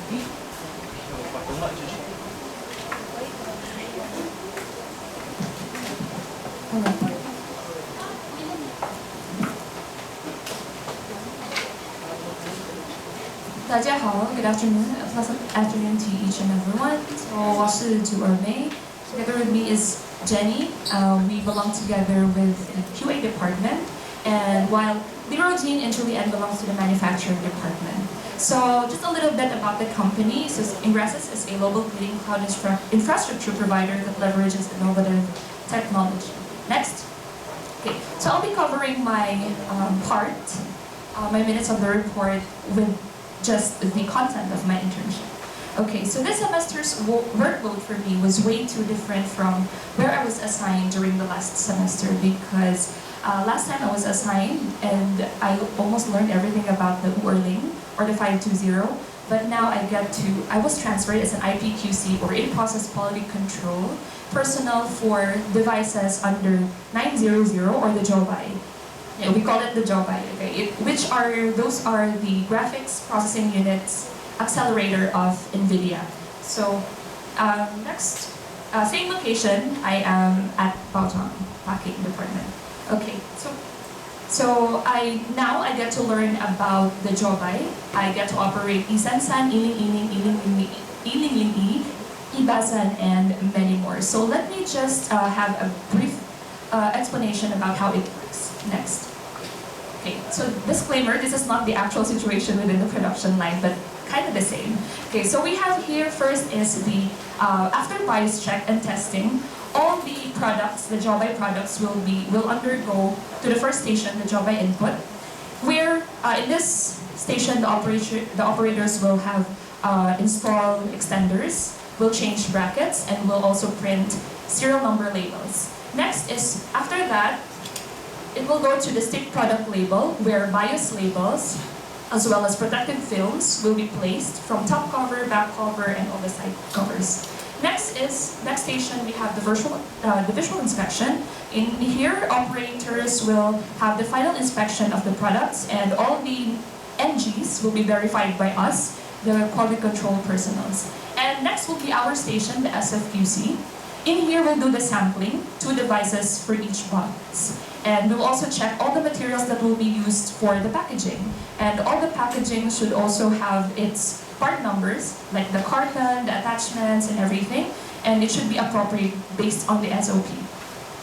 大家好 Good afternoon, a pleasant afternoon to each and everyone. So, 我是朱尔梅. Together with me is Jenny. We belong together with the QA department, and while Leroy Jean and Julianne belongs to the manufacturing department. So, just a little bit about the company. So, Ingresys is a global leading cloud infrastructure provider that leverages innovative technology. Next. Okay, so I'll be covering my my minutes of the report with just the content of my internship. Okay, so this semester's workload for me was way too different from where I was assigned during the last semester, because last time I was assigned and I almost learned everything about the URLing or the 520, but now I was transferred as an IPQC or in-process quality control personnel for devices under 900 or the JOBI. Yeah, we call it the JOBI, okay? Those are the graphics processing units accelerator of NVIDIA. So next, same location, I am at Baozhang Packing Department. Okay, so I get to learn about the JOBI. I get to operate Isensan, Iling, Ibasan, and many more. So let me just have a brief explanation about how it works. Next. Okay, so disclaimer, this is not the actual situation within the production line, but kind of the same. Okay, so we have here first is the, after bias check and testing, all the products, the JOBI products will undergo to the first station, the JOBI input, where in this station the operators will have install extenders, will change brackets, and will also print serial number labels. Next is, after that, it will go to the stick product label, where BIOS labels, as well as protective films, will be placed from top cover, back cover, and all the side covers. Next station, we have the visual inspection. In here, operators will have the final inspection of the products, and all the NGs will be verified by us, the quality control personnel. And next will be our station, the SFQC. In here, we'll do the sampling, 2 devices for each box. And we'll also check all the materials that will be used for the packaging. And all the packaging should also have its part numbers, like the carton, the attachments, and everything. And it should be appropriate based on the SOP.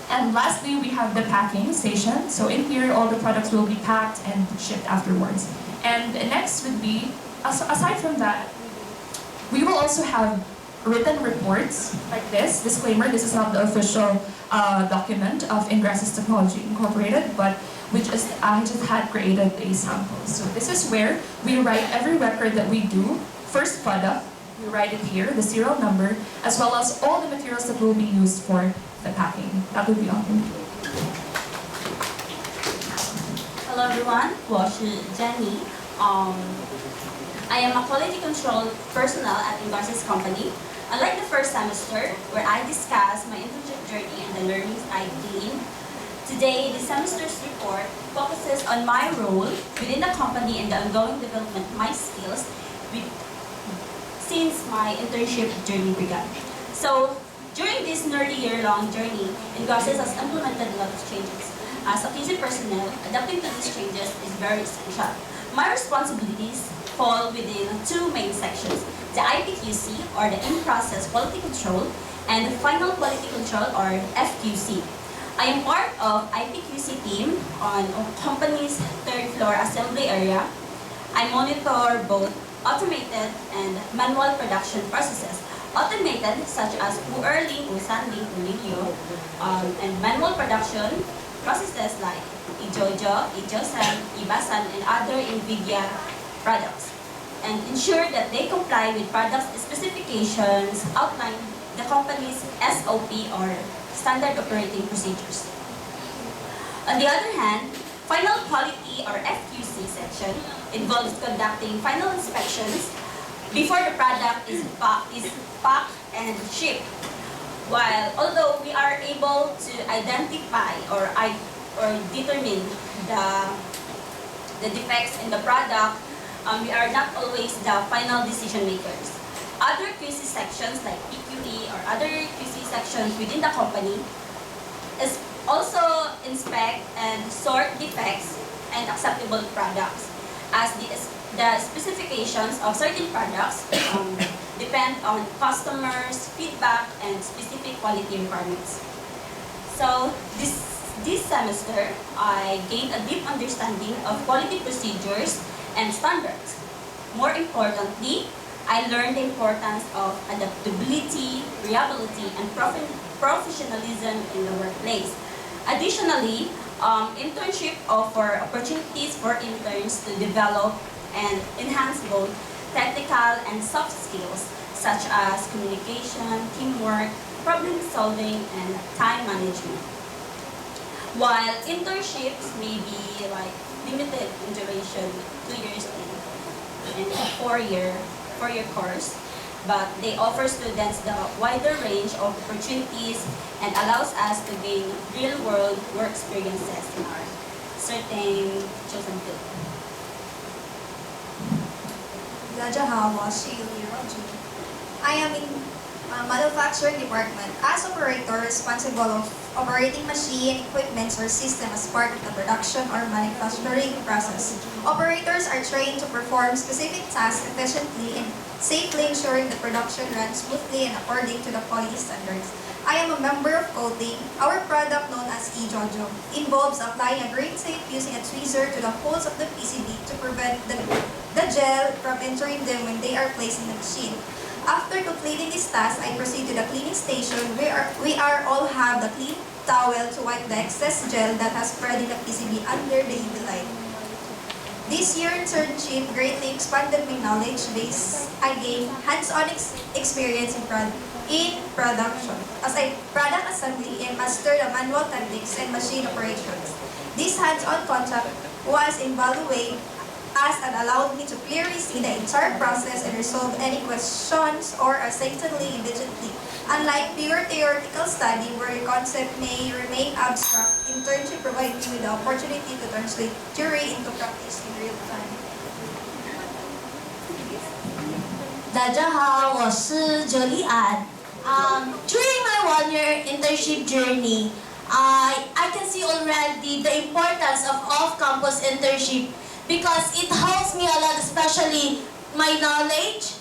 And lastly, we have the packing station. So in here, all the products will be packed and shipped afterwards. And next would be, aside from that, we will also have written reports like this. Disclaimer, this is not the official document of Ingresys Technology Incorporated, but I just had created a sample. So this is where we write every record that we do. First product, we write it here, the serial number, as well as all the materials that will be used for the packing. That will be all. Hello everyone, 我是 Jenny. I am a quality control personnel at Ingresys Company. Unlike the first semester, where I discussed my internship journey and the learnings I gained, today the semester's report focuses on my role within the company and the ongoing development of my skills since my internship journey began. So, during this nearly year-long journey, Ingresys has implemented a lot of changes. As a QC personnel, adapting to these changes is very essential. My responsibilities fall within 2 main sections: the IPQC, or the in-process quality control, and the final quality control, or FQC. I am part of IPQC team on company's 3rd floor assembly area. I monitor both automated and manual production processes. Automated, such as URLing, Usanding, Ulinyo, and manual production processes like Ijojo, Ijosan, Ibasan, and other NVIDIA products, and ensure that they comply with product specifications outlined the company's SOP, or standard operating procedures. On the other hand, final quality, or FQC section involves conducting final inspections before the product is packed and shipped. While although we are able to identify or determine the defects in the product we are not always the final decision makers. Other QC sections like PQE or other QC sections within the company is also inspect and sort defects and acceptable products, as the specifications of certain products depend on customers' feedback and specific quality requirements. So this semester, I gained a deep understanding of quality procedures and standards. More importantly, I learned the importance of adaptability, reliability, and professionalism in the workplace. Additionally, internship offer opportunities for interns to develop and enhance both technical and soft skills such as communication, teamwork, problem solving, and time management. While internships may be limited in duration, 2 years and a four-year course, but they offer students the wider range of opportunities and allows us to gain real-world work experiences in our certain chosen field. 大家好，我是李若君。I am in manufacturing department as operator responsible of operating machine, equipment, or system as part of the production or manufacturing process. Operators are trained to perform specific tasks efficiently and safely, ensuring the production runs smoothly and according to the quality standards. I am a member of coating. Our product, known as eJojo, involves applying a grain tape using a tweezer to the holes of the PCB to prevent the gel from entering them when they are placed in the machine. After completing this task, I proceed to the cleaning station where we all have the clean towel to wipe the excess gel that has spread in the PCB under the UV light. This year internship greatly expanded my knowledge base. I gained hands-on experience in production as a product assembly and mastered the manual techniques and machine operations. This hands-on contact was invaluable as it allowed me to clearly see the entire process and resolve any questions or accidentally immediately. Unlike pure theoretical study where the concept may remain abstract, internship provides me with the opportunity to translate theory into practice in real time. 大家好，我是 Jolie Ann. During my one-year internship journey, I can see already the importance of off-campus internship because it helps me a lot, especially my knowledge,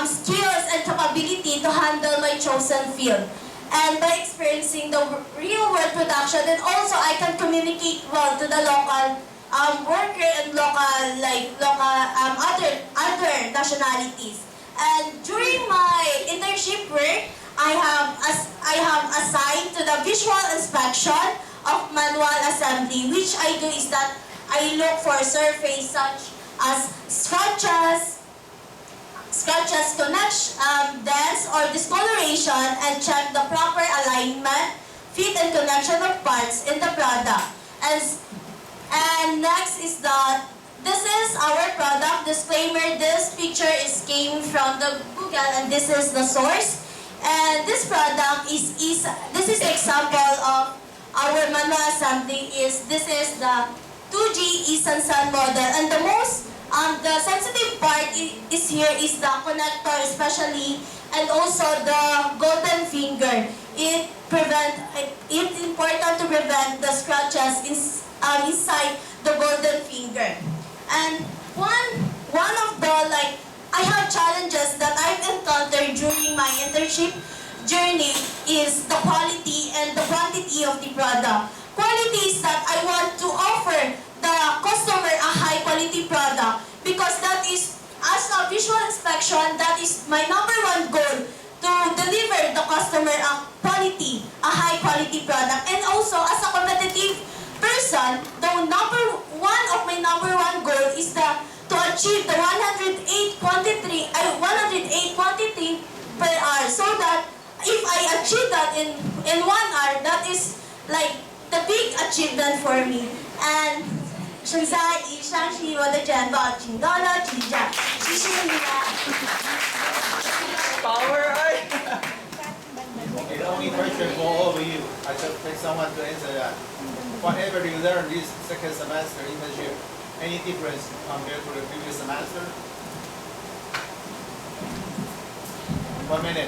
skills, and capability to handle my chosen field. And by experiencing the real-world production, and also I can communicate well to the local worker and other nationalities. And during my internship work, I have assigned to the visual inspection of manual assembly. Which I do is that I look for surface such as scratches, dents, or discoloration, and check the proper alignment, fit, and connection of parts in the product. And next is that this is our product disclaimer. This picture came from the Google, and this is the source. And this product this is example of our manual assembly. This is the 2G Isansan model, and the most the sensitive part is here is the connector especially, and also the golden finger. It's important to prevent the scratches inside the golden finger. And one of the I have challenges that I've encountered during my internship journey is the quality and the quantity of the product. Quality is that I want to offer the customer a high quality product because that is, as a visual inspection, that is my number one goal, to deliver the customer a high quality product. And also as a competitive person, my number one goal is to achieve the 108 quantity per hour, so that if I achieve that in 1 hour, that is the big achievement for me. And 现在以上是我的简报，请多多指教，谢谢你们。Power, right? Okay, the only question for all of you, I just pick someone to answer that. Whatever you learn this second semester internship, Any difference compared to the previous semester? 1 minute.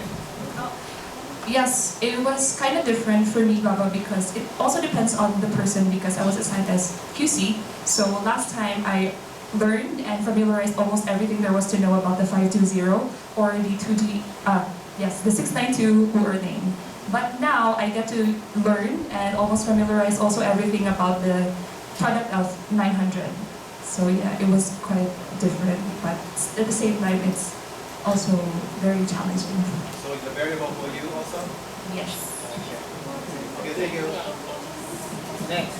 Yes, it was kind of different for me, Baba, because it also depends on the person because I was assigned as QC. So last time I learned and familiarized almost everything there was to know about the 520 or the 2G, the 692 name. But now I get to learn and almost familiarize also everything about the product of 900. So yeah, it was quite different, but at the same time, it's also very challenging. So it's a variable for you also? Yes. Okay, thank you. Next.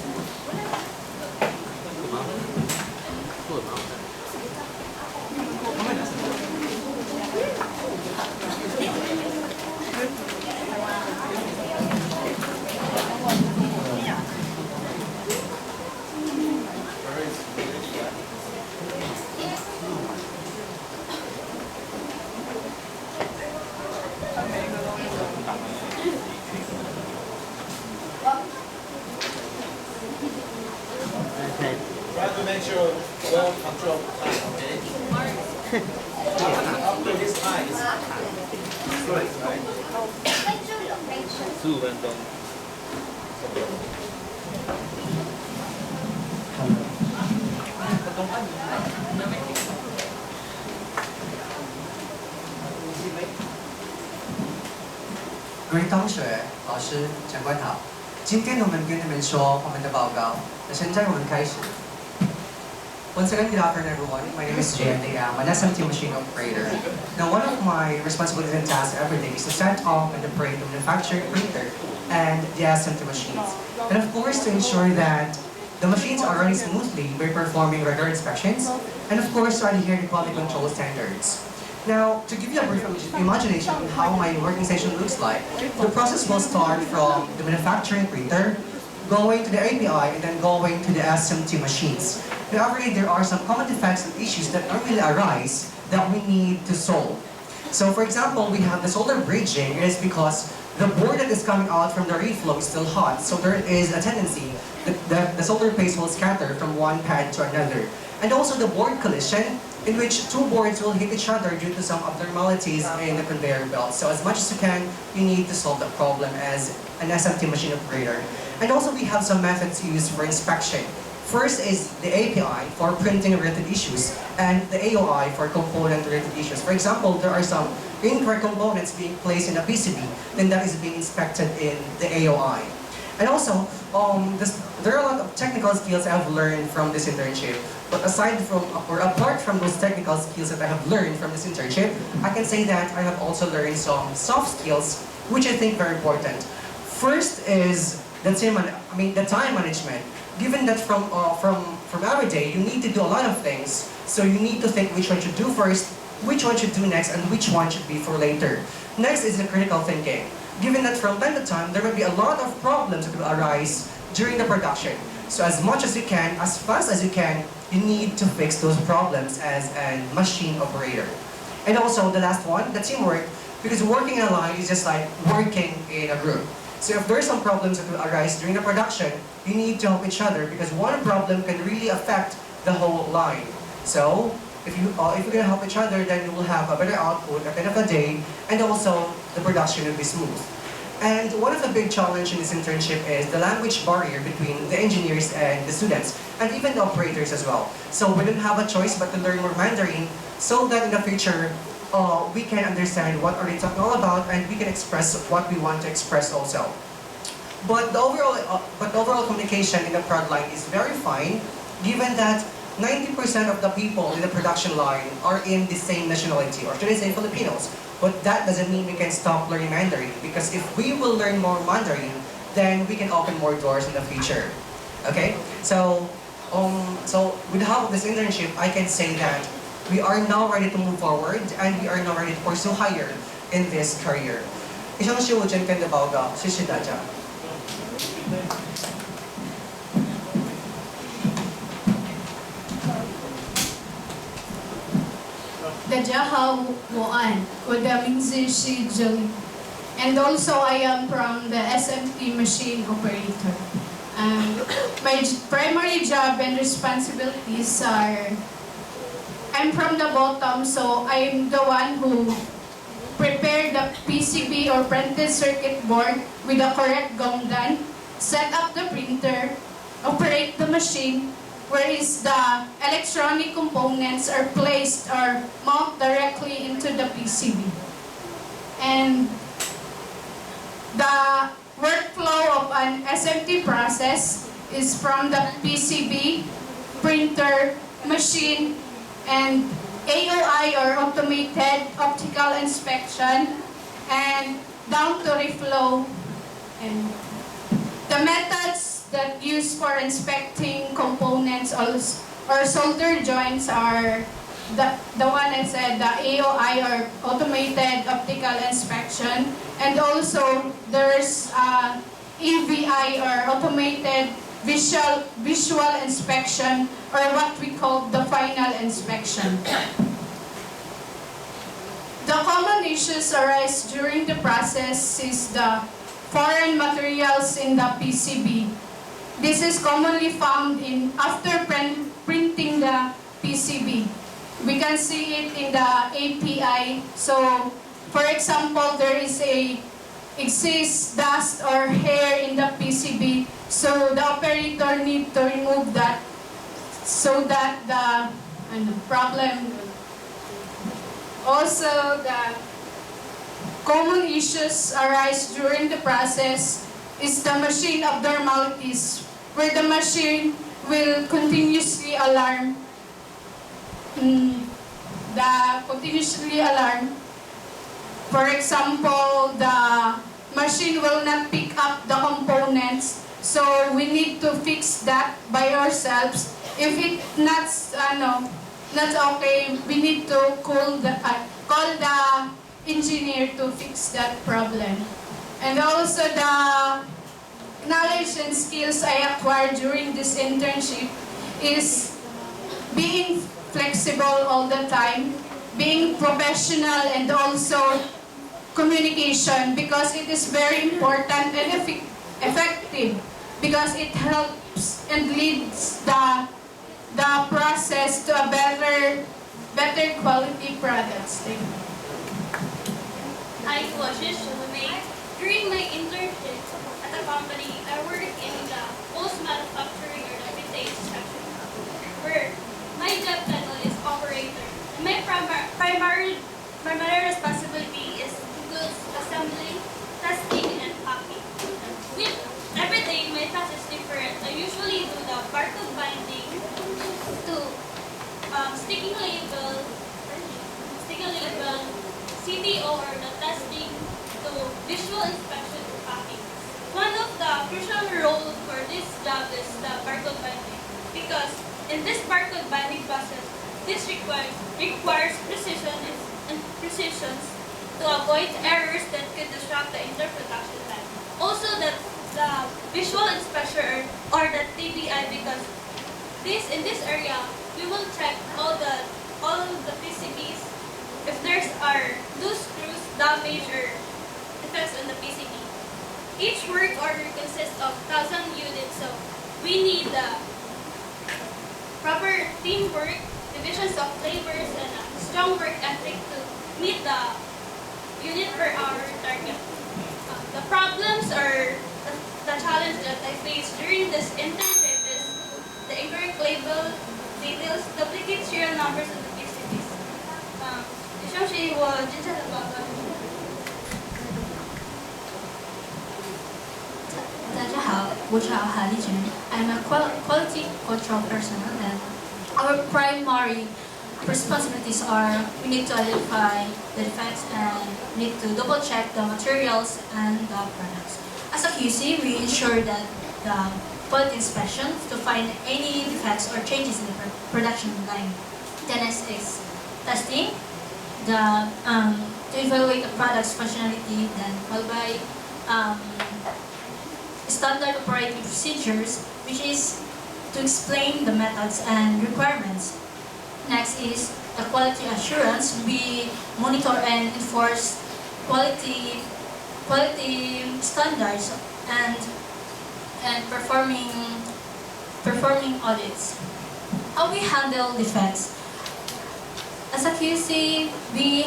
Try to make sure well control time, okay? Up to this time is good, right? 15分钟。 各位同学、老师、长官好，今天我们跟你们说我们的报告。那现在我们开始。Once again, good afternoon, everyone. My name is Jay, and I'm an SMT machine operator. Now, one of my responsibilities and tasks every day is to set up and operate the manufacturing printer and the SMT machines. And of course, to ensure that the machines are running smoothly by performing regular inspections, and of course, to adhere to quality control standards. Now, to give you a brief imagination on how my working station looks like, the process will start from the manufacturing printer, going to the API, and then going to the SMT machines. Now, every day there are some common defects and issues that normally arise that we need to solve. So, for example, we have the solder bridging. It is because the board that is coming out from the reflow is still hot, so there is a tendency that the solder paste will scatter from one pad to another. And also the board collision, in which two boards will hit each other due to some abnormalities in the conveyor belt. So as much as you can, you need to solve the problem as an SMT machine operator. And also we have some methods used for inspection. First is the API for printing-related issues, and the AOI for component-related issues. For example, there are some incorrect components being placed in a PCB, then that is being inspected in the AOI. And also, there are a lot of technical skills I've learned from this internship. But aside from, or apart from those technical skills that I have learned from this internship, I can say that I have also learned some soft skills, which I think very important. First is the time management. Given that from every day, you need to do a lot of things, so you need to think which one should do first, which one should do next, and which one should be for later. Next is the critical thinking. Given that from time to time, there will be a lot of problems that will arise during the production. So as much as you can, as fast as you can, you need to fix those problems as a machine operator. And also the last one, the teamwork, because working in a line is just like working in a group. So if there are some problems that will arise during the production, you need to help each other because one problem can really affect the whole line. So if you're gonna help each other, then you will have a better output at the end of the day, and also the production will be smooth. And one of the big challenges in this internship is the language barrier between the engineers and the students, and even the operators as well. So we don't have a choice but to learn more Mandarin so that in the future, we can understand what are they talking all about, and we can express what we want to express also. But the overall communication in the prod line is very fine, given that 90% of the people in the production line are in the same nationality, or should I say Filipinos. But that doesn't mean we can stop learning Mandarin, because if we will learn more Mandarin, then we can open more doors in the future. Okay? So with the help of this internship, I can say that we are now ready to move forward, and we are now ready to pursue higher in this career. Isang 시우전 캔드바오가 시시다자. 大家好，我的名字是 Jolie, and also I am from the SMT machine operator. My primary job and responsibilities are, I'm from the bottom, so I'm the one who prepared the PCB or printed circuit board with the correct gongdan, set up the printer, operate the machine, whereas the electronic components are placed or mount directly into the PCB. And the workflow of an SMT process is from the PCB, printer, machine, and AOI or automated optical inspection, and down to reflow. And the methods that used for inspecting components or solder joints are the one I said, the AOI or automated optical inspection, and also there's EVI or automated visual inspection, or what we call the final inspection. The common issues arise during the process is the foreign materials in the PCB. This is commonly found in after printing the PCB. We can see it in the API. So, for example, there is exists dust or hair in the PCB. So the operator need to remove that so that the problem. Also, the common issues arise during the process is the machine abnormalities, where the machine will continuously alarm. For example, the machine will not pick up the components, so we need to fix that by ourselves. If it's not okay, we need to call the engineer to fix that problem. And also the knowledge and skills I acquired during this internship is being flexible all the time, being professional, and also communication, because it is very important and effective, because it helps and leads the process to a better quality products. Thank you. Hi, Washish Shalomay. During my internship at the company, I worked in the post-manufacturing or the vintage section, where my job title is operator. And my primary responsibility is goods assembly, testing, and packing. With every day, my task is different. I usually do the barcode binding to sticking label, CDO or the testing to visual inspection to packing. One of the crucial roles for this job is the barcode binding, because in this barcode binding process, this requires precision and precisions to avoid errors that could disrupt the interproduction time. Also, the visual inspection or the TBI, because in this area we will check all the PCBs if there's are loose screws, damage, or defects in the PCB. Each work order consists of 1,000 units, so we need the proper teamwork, divisions of labors, and a strong work ethic to meet the unit per hour target. The problems or the challenge that I faced during this internship is the incorrect label details, duplicate serial numbers of the PCBs. 休息，我接下来报告。大家好，我叫韩丽娟。I'm a quality control personnel, and our primary responsibilities are we need to identify the defects and we need to double check the materials and the products. As a QC, we ensure that the quality inspection to find any defects or changes in the production line. The next is testing, to evaluate the product's functionality, then followed by standard operating procedures, which is to explain the methods and requirements. Next is the quality assurance. We monitor and enforce quality standards and performing performing audits. How we handle defects. As a QC, we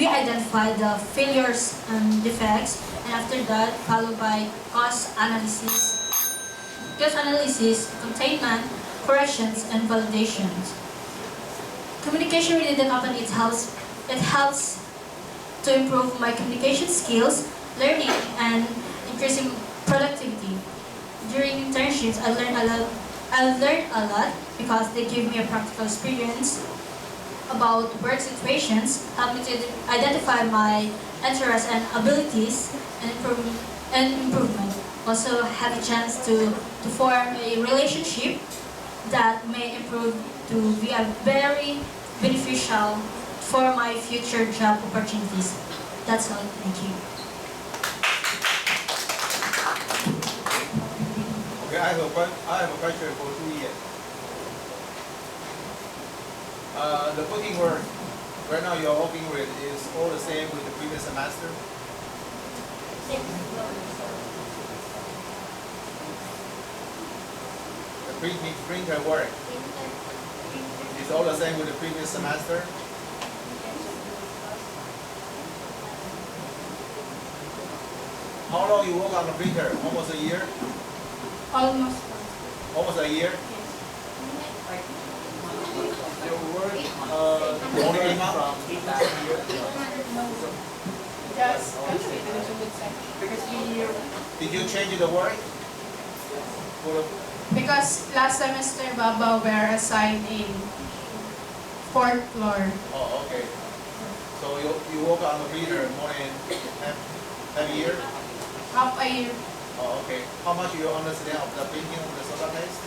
identify the failures and defects, and after that, followed by cost analysis, containment, corrections, and validations. Communication within the company, it helps to improve my communication skills, learning, and increasing productivity. During internships, I learned a lot because they give me a practical experience about work situations, help me to identify my interests and abilities, and improvement. Also have a chance to form a relationship that may improve to be a very beneficial for my future job opportunities. That's all. Thank you. Okay, I have a question for 2 years. The cooking work right now you're working with is all the same with the previous semester? The printer work is all the same with the previous semester? How long you work on the printer? Almost a year? Almost. Almost a year? Your work only came out? Yes. Did you change the work? Because last semester, Baba, were assigned in 4th floor. Oh, okay. So you work on the printer more than half a year? Half a year. Oh, okay. How much you understand of the printing of the soda paste?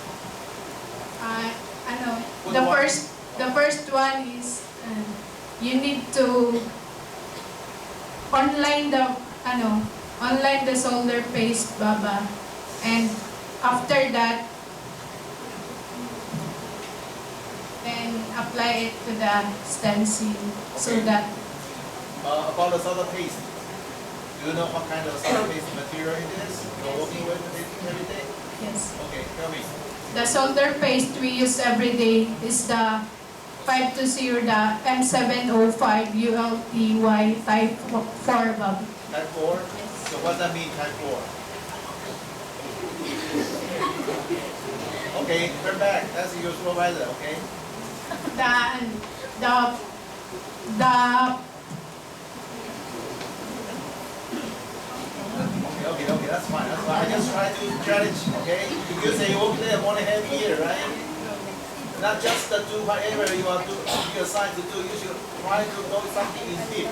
I know. Good The one. first one is you need to online the solder paste, Baba, and after that, then apply it to the stencil so Okay. that About the soda paste. Do you know what kind of soda paste material it is? You're working with it every day? yes. Okay, tell me. The solder paste we use every day is the 520, the M705 ULTY type 4, Bob. Type 4? So what does that mean, type 4? Okay, turn back. That's your supervisor, okay? The Okay, that's fine. I just try to challenge, okay? You say you work there more than half a year, right? Not just to do whatever you are be assigned to do. You should try to know something in deep.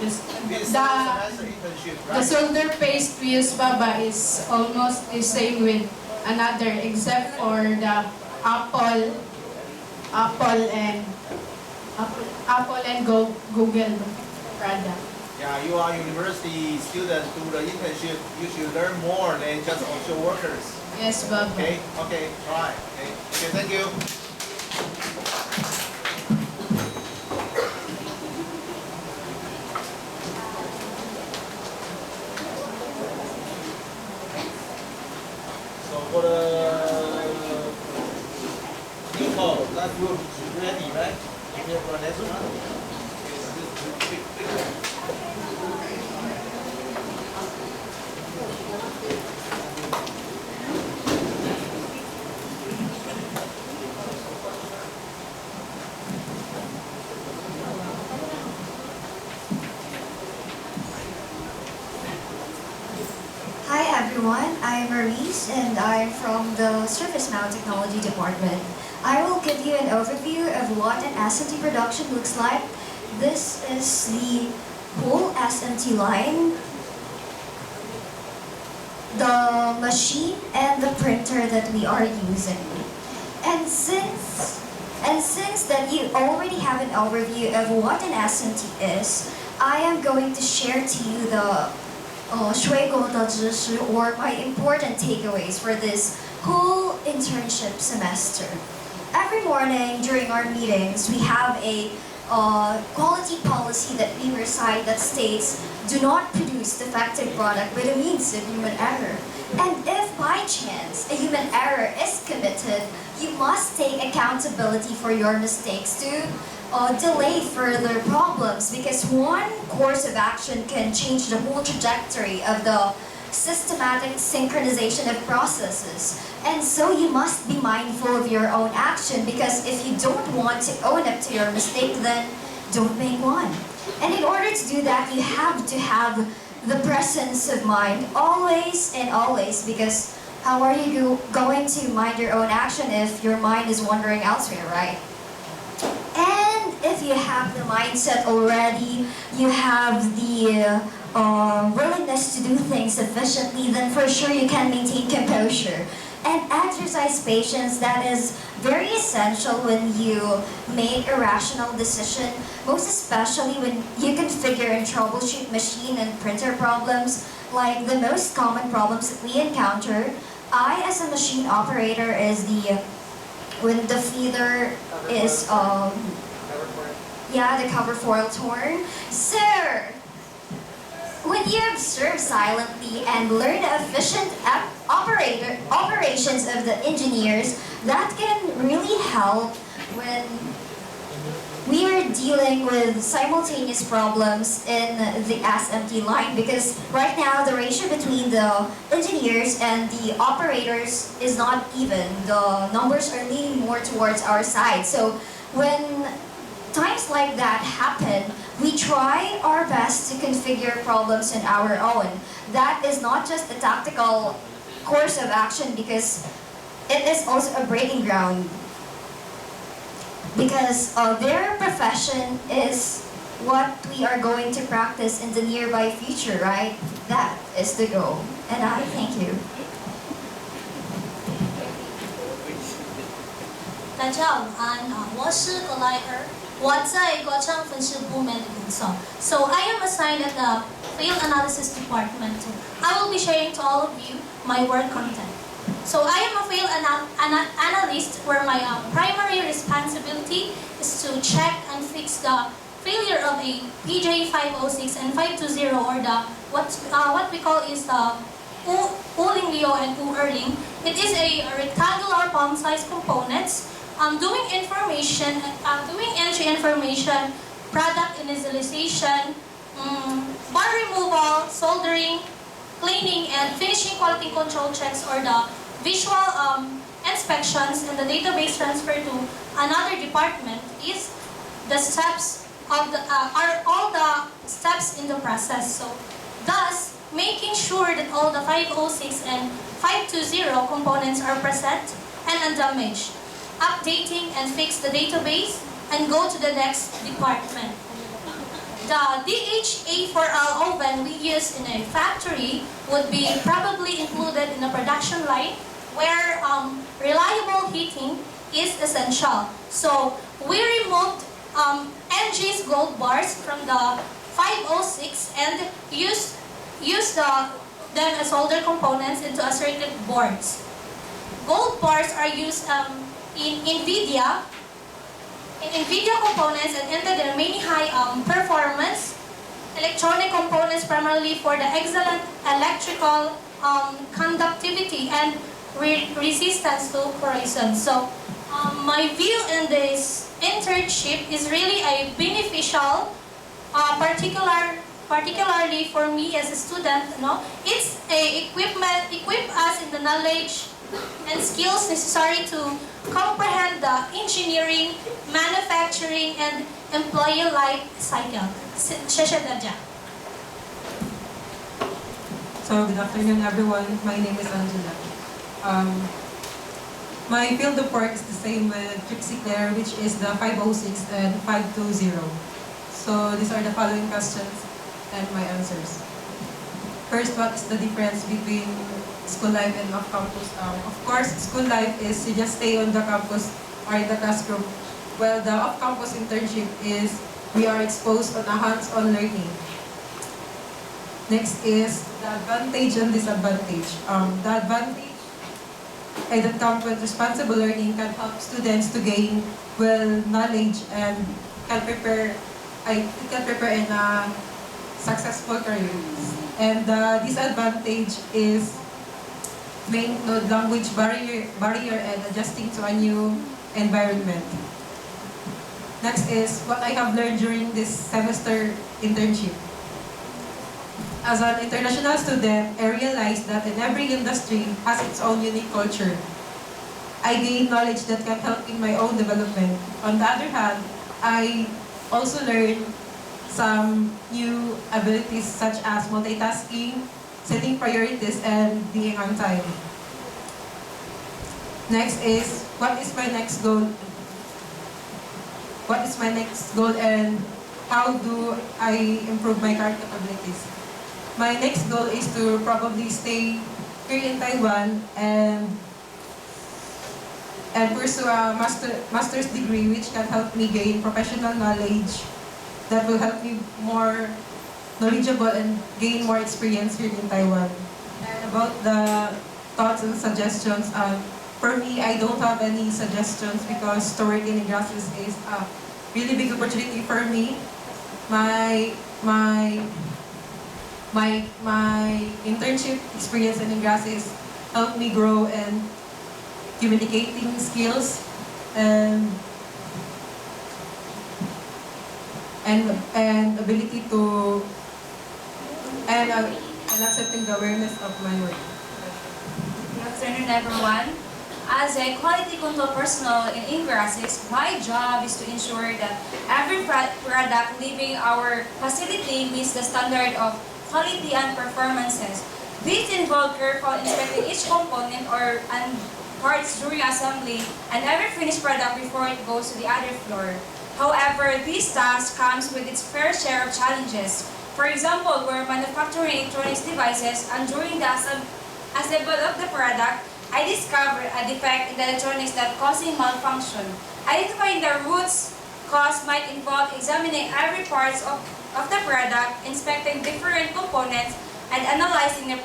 This, This the semester internship, the right? solder paste we use, Baba, is almost the same with another except for the Apple and Google product. Yeah, you are university student do the internship. You should learn more than just offshore workers. Yes, Baba. Okay, try. Okay, thank you. So for the new call, that group is ready, right? Here for the next one. Hi everyone, I'm Maurice and I'm from the Surface Mount Technology Department. I will give you an overview of what an SMT production looks like. This is the whole SMT line, the machine and the printer that we are using. And since that you already have an overview of what an SMT is, I am going to share to you the 水果的知识 or my important takeaways for this whole internship semester. Every morning during our meetings, we have a quality policy that we recite that states do not produce defective product by the means of human error. And if by chance a human error is committed, you must take accountability for your mistakes to delay further problems, because one course of action can change the whole trajectory of the systematic synchronization of processes. And so you must be mindful of your own action, because if you don't want to own up to your mistake, then don't make one. And in order to do that, you have to have the presence of mind always and always, because how are you going to mind your own action if your mind is wandering elsewhere, right? And if you have the mindset already, you have the willingness to do things efficiently, then for sure you can maintain composure. And exercise patience, that is very essential when you make a rational decision, most especially when you configure and troubleshoot machine and printer problems, like the most common problems that we encounter. I, as a machine operator, is when the feeder is, the cover foil torn. Sir! When you observe silently and learn the efficient operations of the engineers, that can really help when we are dealing with simultaneous problems in the SMT line, because right now the ratio between the engineers and the operators is not even. The numbers are leaning more towards our side. So when times like that happen, we try our best to configure problems on our own. That is not just a tactical course of action, because it is also a breaking ground. Because their profession is what we are going to practice in the nearby future, right? That is the goal. And I thank you. 大家午安我是格莱尔，我在国商分析部门工作。So I am assigned at the Field Analysis Department. I will be sharing to all of you my work content. So I am a field analyst, where my primary responsibility is to check and fix the failure of a PJ 506 and 520, or the what we call is the U-Ling Leo and U-Erling. It is a rectangular palm-sized components. Doing entry information, product initialization, bar removal, soldering, cleaning, and finishing quality control checks, or the visual inspections and the database transfer to another department is the steps of are all the steps in the process. So thus making sure that all the 506 and 520 components are present and undamaged, updating and fix the database and go to the next department. The DHA4L oven we use in a factory would be probably included in a production line, where reliable heating is essential. So we removed NG's gold bars from the 506 and used them as solder components into a circuit boards. Gold bars are used in NVIDIA components and into the many high performance electronic components, primarily for the excellent electrical conductivity and resistance to corrosion. So my view in this internship is really a beneficial, particularly for me as a student. It's equip us in the knowledge and skills necessary to comprehend the engineering, manufacturing, and employee life cycle. So good afternoon, everyone. My name is Angela. My field of work is the same with Trixie Claire, which is the 506 and 520. So these are the following questions and my answers. First, what is the difference between school life and off-campus? Of course, school life is you just stay on the campus or in the classroom. Well, the off-campus internship is we are exposed on a hands-on learning. Next is the advantage and disadvantage. The advantage is that comes with responsible learning can help students to gain knowledge and it can prepare in a successful career. And the disadvantage is main language barrier and adjusting to a new environment. Next is what I have learned during this semester internship. As an international student, I realized that in every industry has its own unique culture. I gained knowledge that can help in my own development. On the other hand, I also learned some new abilities such as multitasking, setting priorities, and being on time. Next is, what is my next goal? What is my next goal and how do I improve my current capabilities? My next goal is to probably stay here in Taiwan and pursue a master's degree which can help me gain professional knowledge that will help me more knowledgeable and gain more experience here in Taiwan. And about the thoughts and suggestions, for me, I don't have any suggestions because to work in Ingrasys is a really big opportunity for me. My internship experience in Ingrasys helped me grow and communicating skills and ability to and accepting the awareness of my work. Good afternoon, everyone. As a quality control personnel in Ingrasys, my job is to ensure that every product leaving our facility meets the standard of quality and performances. These involve careful inspecting each component and parts during assembly and every finished product before it goes to the other floor. However, this task comes with its fair share of challenges. For example, we're manufacturing electronics devices and during the assembly of the product, I discovered a defect in the electronics that causing malfunction. Identifying the roots cause might involve examining every part of the product, inspecting different components, and analyzing the